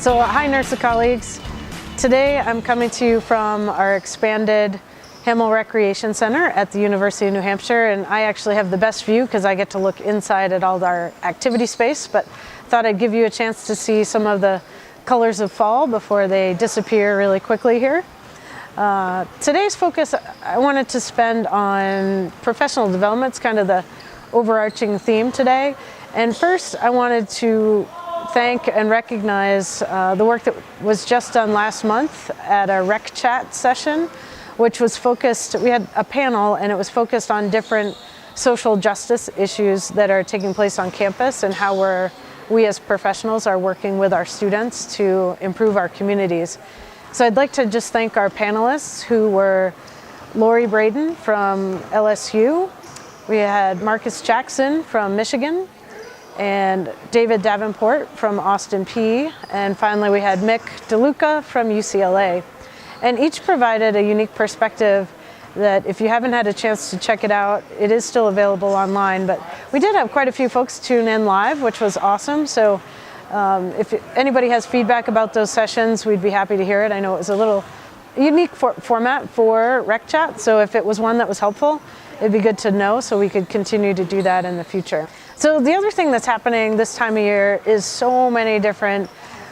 So hi NIRSA colleagues. Today I'm coming to you from our expanded Hamill Recreation Center at the University of New Hampshire, and I actually have the best view because I get to look inside at all our activity space, but thought I'd give you a chance to see some of the colors of fall before they disappear really quickly here. Today's focus I wanted to spend on professional development. It's kind of the overarching theme today. And first I wanted to thank and recognize the work that was just done last month at a Rec Chat session, which was focused, we had a panel and it was focused on different social justice issues that are taking place on campus and how we as professionals are working with our students to improve our communities. So I'd like to just thank our panelists, who were Lori Braden from LSU, we had Marcus Jackson from Michigan, and David Davenport from Austin P, and finally we had Mick DeLuca from UCLA. And each provided a unique perspective that, if you haven't had a chance to check it out, it is still available online. But we did have quite a few folks tune in live, which was awesome. So if anybody has feedback about those sessions, we'd be happy to hear it. I know it was a little unique format for Rec Chat, so if it was one that was helpful, it'd be good to know so we could continue to do that in the future. So the other thing that's happening this time of year is so many different,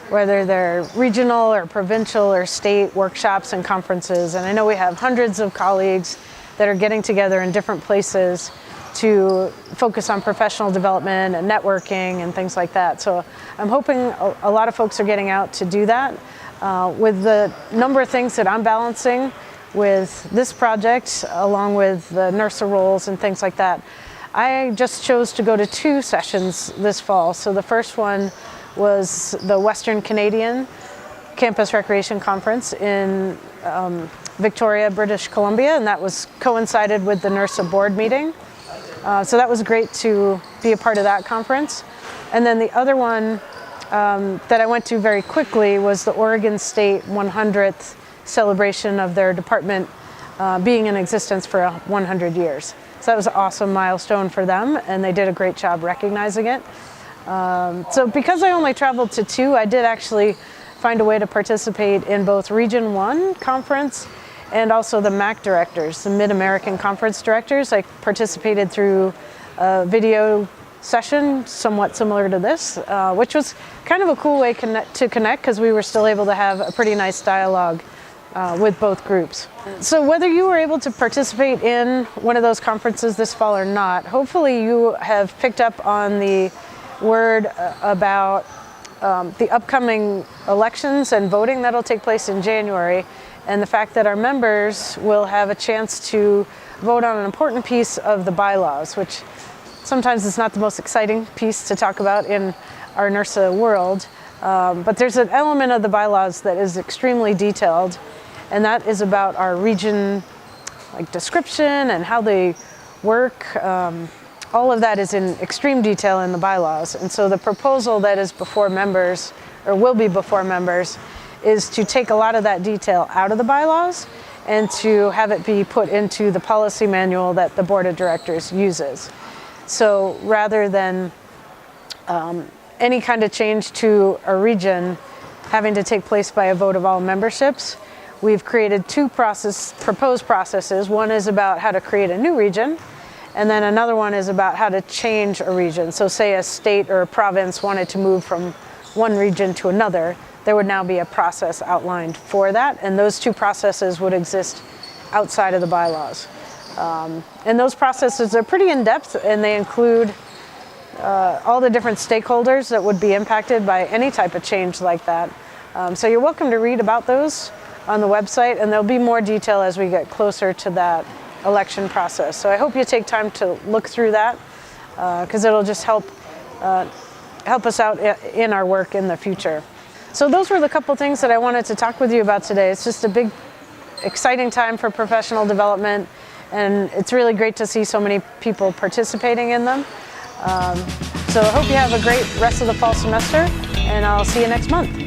whether they're regional or provincial or state workshops and conferences. And I know we have hundreds of colleagues that are getting together in different places to focus on professional development and networking and things like that. So I'm hoping a lot of folks are getting out to do that. With the number of things that I'm balancing with this project, along with the NIRSA roles and things like that, I just chose to go to 2 sessions this fall. So the first one was the Western Canadian Campus Recreation Conference in Victoria, British Columbia, and that was coincided with the NIRSA board meeting. So that was great to be a part of that conference. And then the other one that I went to very quickly was the Oregon State 100th celebration of their department being in existence for 100 years. So that was an awesome milestone for them, and they did a great job recognizing it. So because I only traveled to 2, I did actually find a way to participate in both Region 1 conference and also the MAC directors, the Mid-American Conference directors. I participated through a video session somewhat similar to this, which was kind of a cool way to connect because we were still able to have a pretty nice dialogue with both groups. So whether you were able to participate in one of those conferences this fall or not, hopefully you have picked up on the word about the upcoming elections and voting that'll take place in January, and the fact that our members will have a chance to vote on an important piece of the bylaws, which sometimes is not the most exciting piece to talk about in our NIRSA world, but there's an element of the bylaws that is extremely detailed, and that is about our region, like description and how they work. All of that is in extreme detail in the bylaws. And so the proposal that is before members, or will be before members, is to take a lot of that detail out of the bylaws and to have it be put into the policy manual that the board of directors uses. So rather than any kind of change to a region having to take place by a vote of all memberships, we've created 2 proposed processes. One is about how to create a new region, and then another one is about how to change a region. So say a state or a province wanted to move from one region to another, there would now be a process outlined for that, and those 2 processes would exist outside of the bylaws. And those processes are pretty in-depth, and they include all the different stakeholders that would be impacted by any type of change like that. So you're welcome to read about those on the website, and there'll be more detail as we get closer to that election process. So I hope you take time to look through that, because it'll just help us out in our work in the future. So those were the couple things that I wanted to talk with you about today. It's just a big, exciting time for professional development, and it's really great to see so many people participating in them. So I hope you have a great rest of the fall semester, and I'll see you next month.